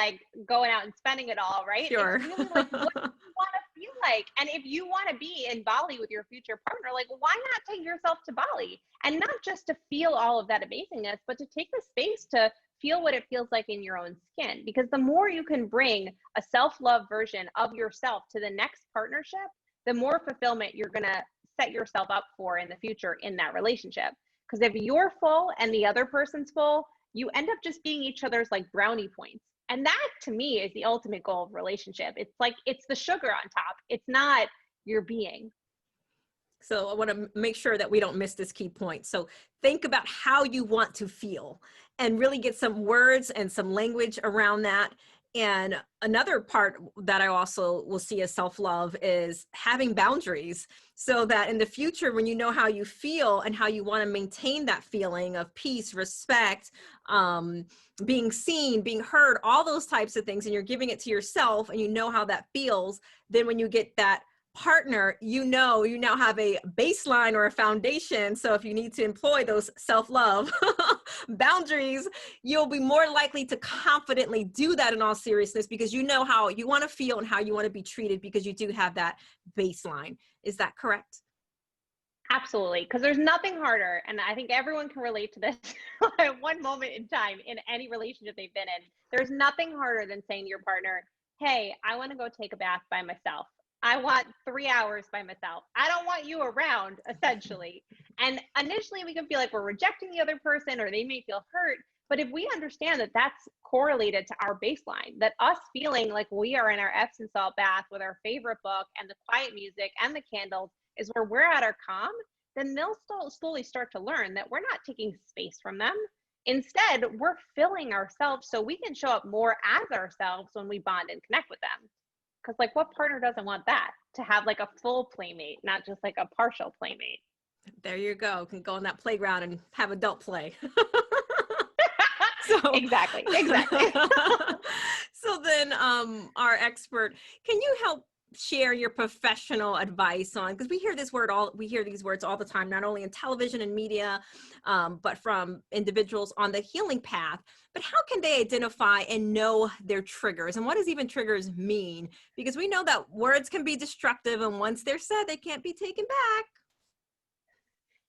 going out and spending it all, right? Sure. It's really what do you want to feel like? And if you want to be in Bali with your future partner, why not take yourself to Bali? And not just to feel all of that amazingness, but to take the space to feel what it feels like in your own skin. Because the more you can bring a self-love version of yourself to the next partnership, the more fulfillment you're going to set yourself up for in the future in that relationship. Because if you're full and the other person's full, you end up just being each other's brownie points. And that to me is the ultimate goal of relationship. It's the sugar on top. It's not your being. So I want to make sure that we don't miss this key point. So think about how you want to feel and really get some words and some language around that. And another part that I also will see as self-love is having boundaries, so that in the future, when you know how you feel and how you want to maintain that feeling of peace, respect, being seen, being heard, all those types of things, and you're giving it to yourself and you know how that feels, then when you get that partner, you know, you now have a baseline or a foundation. So if you need to employ those self-love boundaries, you'll be more likely to confidently do that in all seriousness, because you know how you want to feel and how you want to be treated, because you do have that baseline. Is that correct? Absolutely, because there's nothing harder, and I think everyone can relate to this at one moment in time in any relationship they've been in. There's nothing harder than saying to your partner, hey, I want to go take a bath by myself. I want 3 hours by myself. I don't want you around, essentially. And initially, we can feel like we're rejecting the other person, or they may feel hurt. But if we understand that that's correlated to our baseline, that us feeling like we are in our Epsom salt bath with our favorite book and the quiet music and the candles is where we're at our calm, then they'll slowly start to learn that we're not taking space from them. Instead, we're filling ourselves so we can show up more as ourselves when we bond and connect with them. Because, like, what partner doesn't want that? To have like a full playmate, not just like a partial playmate. There you go. Can go on that playground and have adult play. So Exactly. so then, our expert, can you help share your professional advice on, because we hear these words all the time, not only in television and media, but from individuals on the healing path. But how can they identify and know their triggers, and what does even triggers mean? Because we know that words can be destructive, and once they're said, they can't be taken back.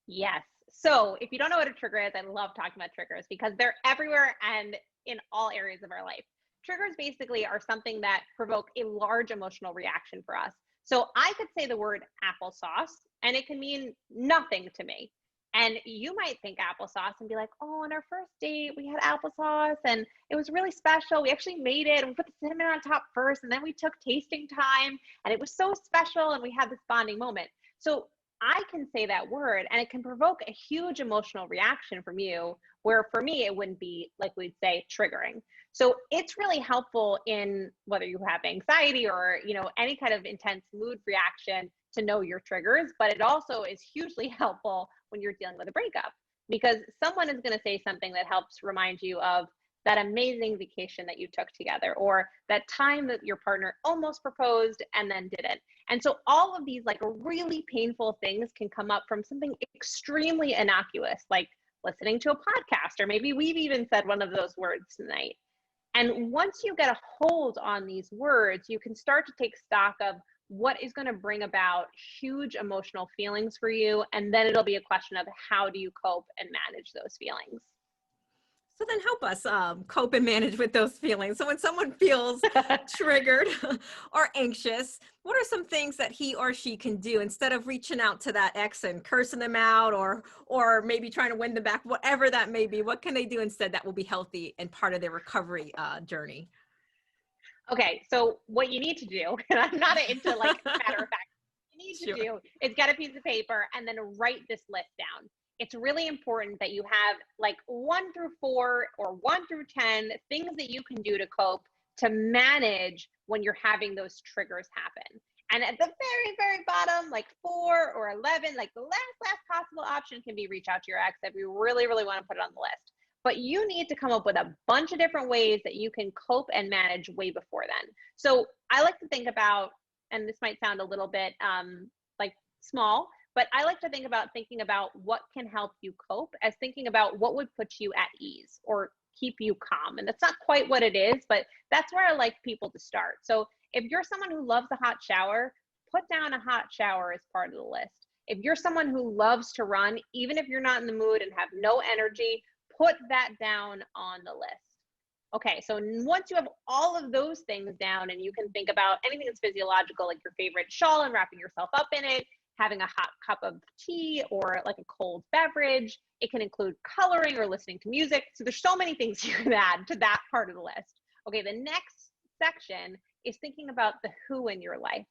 Yes. So if you don't know what a trigger is, I love talking about triggers because they're everywhere and in all areas of our life. Triggers basically are something that provoke a large emotional reaction for us. So I could say the word applesauce and it can mean nothing to me. And you might think applesauce and be like, oh, on our first date, we had applesauce and it was really special. We actually made it and we put the cinnamon on top first. And then we took tasting time and it was so special. And we had this bonding moment. So I can say that word and it can provoke a huge emotional reaction from you, where for me, it wouldn't be, like we'd say, triggering. So it's really helpful in whether you have anxiety or, any kind of intense mood reaction to know your triggers, but it also is hugely helpful when you're dealing with a breakup, because someone is going to say something that helps remind you of that amazing vacation that you took together, or that time that your partner almost proposed and then didn't. And so all of these like really painful things can come up from something extremely innocuous, like listening to a podcast, or maybe we've even said one of those words tonight. And once you get a hold on these words, you can start to take stock of what is going to bring about huge emotional feelings for you. And then it'll be a question of how do you cope and manage those feelings. So then help us cope and manage with those feelings. So when someone feels triggered or anxious, what are some things that he or she can do instead of reaching out to that ex and cursing them out, or maybe trying to win them back, whatever that may be? What can they do instead that will be healthy and part of their recovery journey? Okay, so what you need to do, and I'm not into like matter of fact, what you need to do is get a piece of paper and then write this list down. It's really important that you have like 1 through 4 or 1 through 10 things that you can do to cope, to manage when you're having those triggers happen. And at the very, very bottom, like 4 or 11, like the last possible option can be reach out to your ex if you really, really want to put it on the list. But you need to come up with a bunch of different ways that you can cope and manage way before then. So I like to think about, and this might sound a little bit like small, but I like to thinking about what can help you cope as thinking about what would put you at ease or keep you calm. And that's not quite what it is, but that's where I like people to start. So if you're someone who loves a hot shower, put down a hot shower as part of the list. If you're someone who loves to run, even if you're not in the mood and have no energy, put that down on the list. Okay, so once you have all of those things down and you can think about anything that's physiological, like your favorite shawl and wrapping yourself up in it, having a hot cup of tea or like a cold beverage. It can include coloring or listening to music. So there's so many things you can add to that part of the list. Okay, the next section is thinking about the who in your life.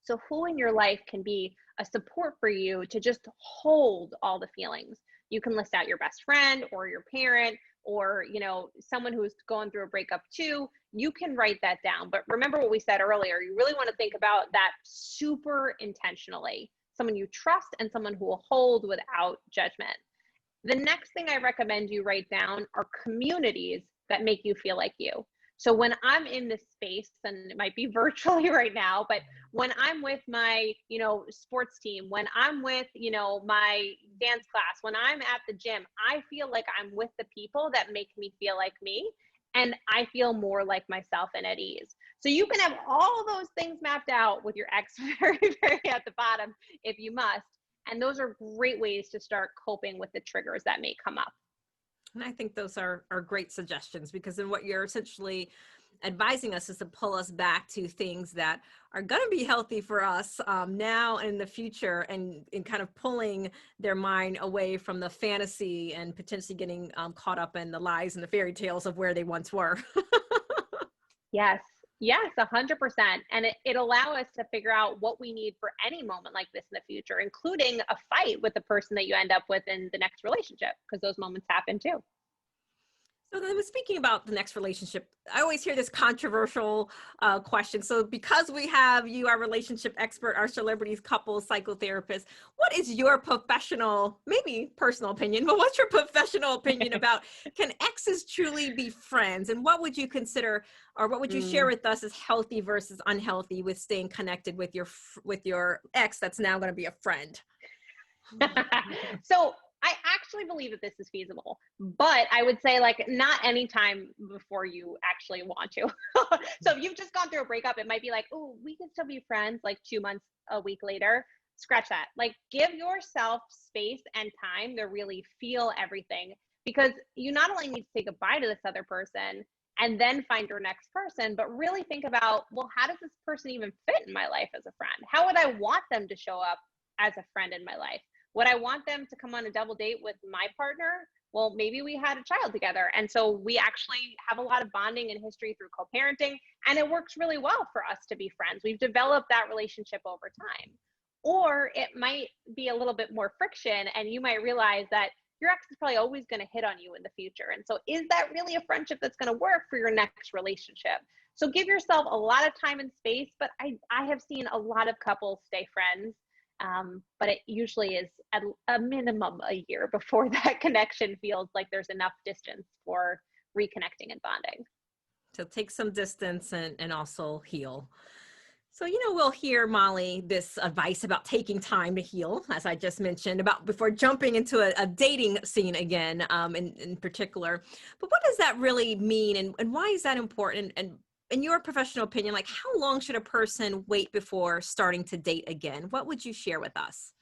So who in your life can be a support for you to just hold all the feelings. You can list out your best friend or your parent or, someone who's going through a breakup too, you can write that down. But remember what we said earlier, you really want to think about that super intentionally. Someone you trust and someone who will hold without judgment. The next thing I recommend you write down are communities that make you feel like you. So when I'm in this space, and it might be virtually right now, but when I'm with my, sports team, when I'm with, my dance class, when I'm at the gym, I feel like I'm with the people that make me feel like me. And I feel more like myself and at ease. So you can have all those things mapped out with your ex very, very at the bottom if you must. And those are great ways to start coping with the triggers that may come up. And I think those are great suggestions, because then what you're essentially advising us is to pull us back to things that are going to be healthy for us now and in the future, and kind of pulling their mind away from the fantasy and potentially getting caught up in the lies and the fairy tales of where they once were. Yes. Yes, 100%. And it allow us to figure out what we need for any moment like this in the future, including a fight with the person that you end up with in the next relationship, because those moments happen too. So then, speaking about the next relationship, I always hear this controversial question. So because we have you, our relationship expert, our celebrities, couples, psychotherapist, what is your professional, maybe personal opinion, but what's your professional opinion about, can exes truly be friends? And what would you consider, or what would you share with us as healthy versus unhealthy with staying connected with your ex that's now going to be a friend? So I actually believe that this is feasible, but I would say not anytime before you actually want to. So if you've just gone through a breakup, it might be like, oh, we can still be friends 2 months, a week later. Scratch that. Give yourself space and time to really feel everything, because you not only need to say goodbye to this other person and then find your next person, but really think about, well, how does this person even fit in my life as a friend? How would I want them to show up as a friend in my life? Would I want them to come on a double date with my partner? Well, maybe we had a child together. And so we actually have a lot of bonding and history through co-parenting, and it works really well for us to be friends. We've developed that relationship over time. Or it might be a little bit more friction, and you might realize that your ex is probably always going to hit on you in the future. And so is that really a friendship that's going to work for your next relationship? So give yourself a lot of time and space, but I have seen a lot of couples stay friends. But it usually is at a minimum a year before that connection feels like there's enough distance for reconnecting and bonding. So take some distance and also heal. So, we'll hear, Molly, this advice about taking time to heal, as I just mentioned, about before jumping into a dating scene again, in particular. But what does that really mean, and why is that important? And in your professional opinion, how long should a person wait before starting to date again? What would you share with us?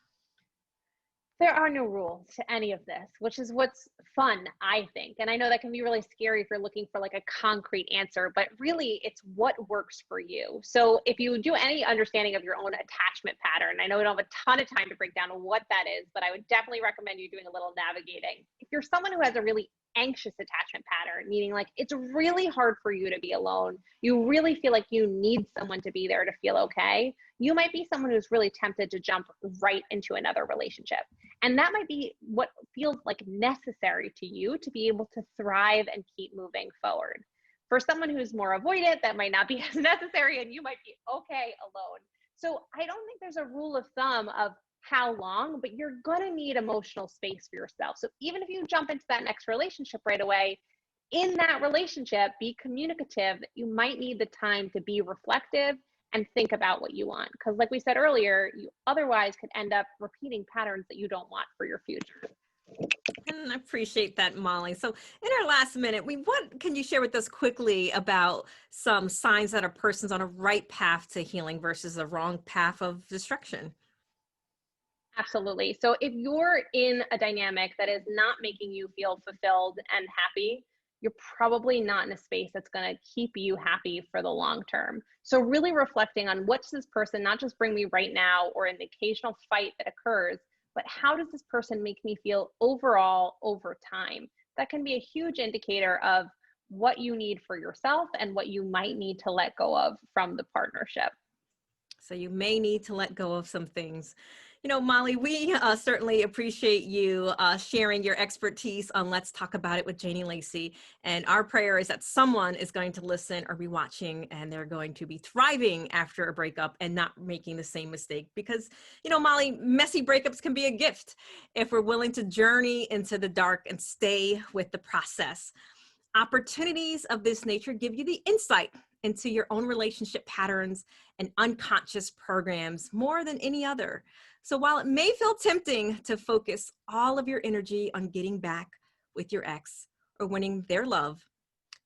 There are no rules to any of this, which is what's fun, I think. And I know that can be really scary if you're looking for a concrete answer, but really it's what works for you. So if you do any understanding of your own attachment pattern, I know we don't have a ton of time to break down what that is, but I would definitely recommend you doing a little navigating. If you're someone who has a really anxious attachment pattern, meaning it's really hard for you to be alone, you really feel like you need someone to be there to feel okay, you might be someone who's really tempted to jump right into another relationship. And that might be what feels necessary to you to be able to thrive and keep moving forward. For someone who's more avoidant, that might not be as necessary, and you might be okay alone. So I don't think there's a rule of thumb of how long, but you're going to need emotional space for yourself. So even if you jump into that next relationship right away, in that relationship, be communicative. You might need the time to be reflective and think about what you want. Because like we said earlier, you otherwise could end up repeating patterns that you don't want for your future. And I appreciate that, Molly. So in our last minute, what can you share with us quickly about some signs that a person's on a right path to healing versus a wrong path of destruction? Absolutely. So if you're in a dynamic that is not making you feel fulfilled and happy, you're probably not in a space that's going to keep you happy for the long term. So really reflecting on, what's this person not just bring me right now or in the occasional fight that occurs, but how does this person make me feel overall over time? That can be a huge indicator of what you need for yourself and what you might need to let go of from the partnership. So you may need to let go of some things. Molly, we certainly appreciate you sharing your expertise on Let's Talk About It with Janie Lacy. And our prayer is that someone is going to listen or be watching and they're going to be thriving after a breakup and not making the same mistake. Because, Molly, messy breakups can be a gift if we're willing to journey into the dark and stay with the process. Opportunities of this nature give you the insight into your own relationship patterns and unconscious programs more than any other. So while it may feel tempting to focus all of your energy on getting back with your ex or winning their love,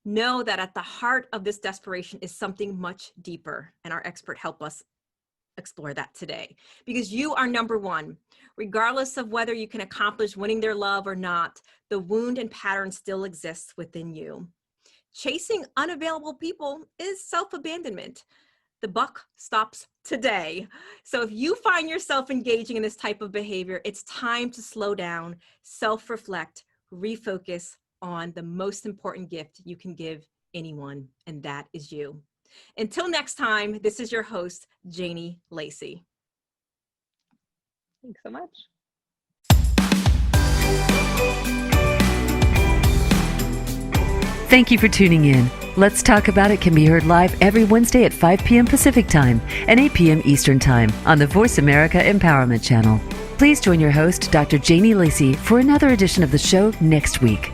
know that at the heart of this desperation is something much deeper, and our expert helped us explore that today. Because you are number one. Regardless of whether you can accomplish winning their love or not, the wound and pattern still exists within you. Chasing unavailable people is self-abandonment. The buck stops today. So if you find yourself engaging in this type of behavior, it's time to slow down, self-reflect, refocus on the most important gift you can give anyone, and that is you. Until next time, this is your host, Janie Lacy. Thanks so much. Thank you for tuning in. Let's Talk About It can be heard live every Wednesday at 5 p.m. Pacific Time and 8 p.m. Eastern Time on the Voice America Empowerment Channel. Please join your host, Dr. Janie Lacy, for another edition of the show next week.